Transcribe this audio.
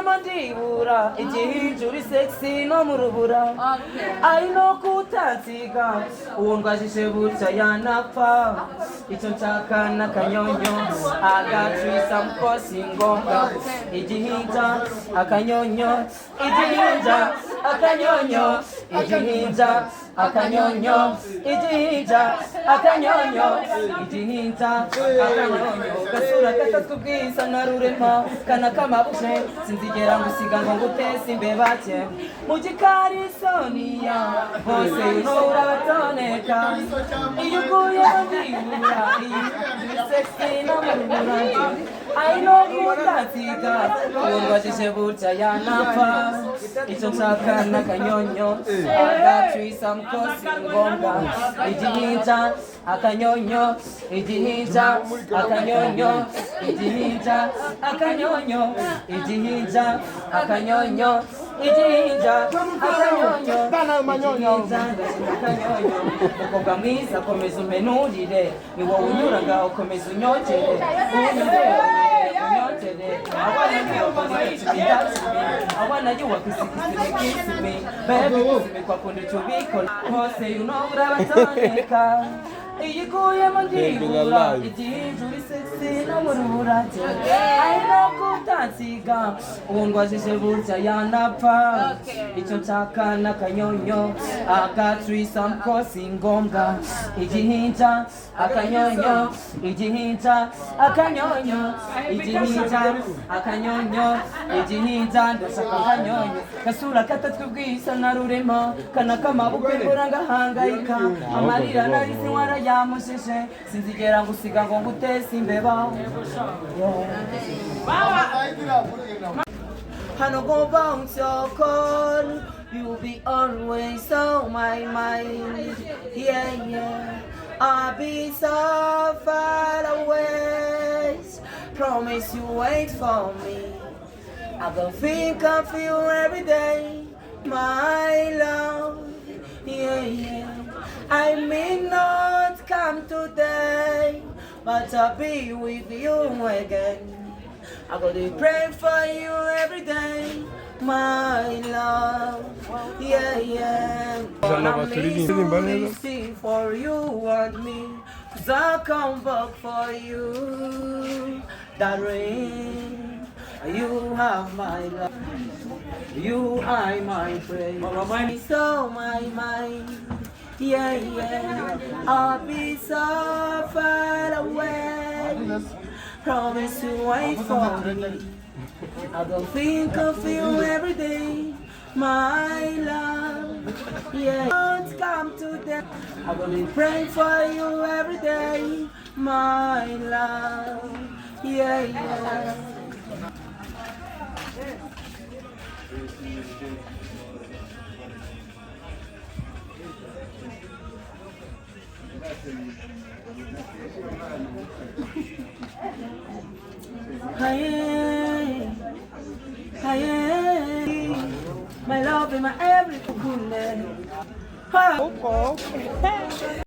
mandibura igihijuri sexy no mu rubura ari no kutansiga uwo ndwajije bucya yanapfa icyo nshaka n'akanyonyo agatwisa mukosi ngombwa igihinja akanyonyo igihinja akanyonyo igihinja akanyonyo igihinja akanyonyo igihinja akanyonyo gasura gatatu bwiza na rurema kana kamabuje sinzigera ngusiga ngo ngutese imbebake mu gikari Sonia bose urabatoneka iyo uguye ndibura iyi sexy no mu rubura I know kutansiga uwo ndwajije bucya yanapfa icyo nshaka n'akanyonyo agatwisa mukosi ngombwa igihinja akanyonyo igihinja akanyonyo igihinja akanyonyo igihinja akanyonyo igihinja akanyonyo igihinja akanyonyo umukobwa mwiza komeza umpenurire ni wowe unyuraga ukomeza unyogere I wanna you want to kiss me, baby, kiss me, kwa kundi chubiko, kose you know urabatoneka. Iyiguye mandibura, igihijuri sexy no mu rubura I know kutansiga, uwo ndwajije bucya yanapfa icyo nshaka n'akanyonyo agatwisa mukosi ngombwa igihinja akanyonyo igihinja akanyonyo igihinja akanyonyo igihinja ndashaka akanyonyo gasura katatwe bwisa na rurema kana kamabukwe mbura ngahangayika amarira narizi warayamushije sinzigera ngusiga ngo ngutese imbeba hano go bounce your call you'll be always on my mind yeah I'll be so far away promise you wait for me I go think of you every day my love yeah I may not come today but I'll be with you again I'm gonna pray for you every day, my love. Yeah. I'm listening for you and me, 'cause I'll come back for you. Darling, you have my love. You are my friend. So my mind. Yeah. I'll be so far away. Promise to wait for me. I go think of you every day, my love. Yeah, don't come to death. I will be praying for you every day, my love. Yeah. Hey, my love and my everything.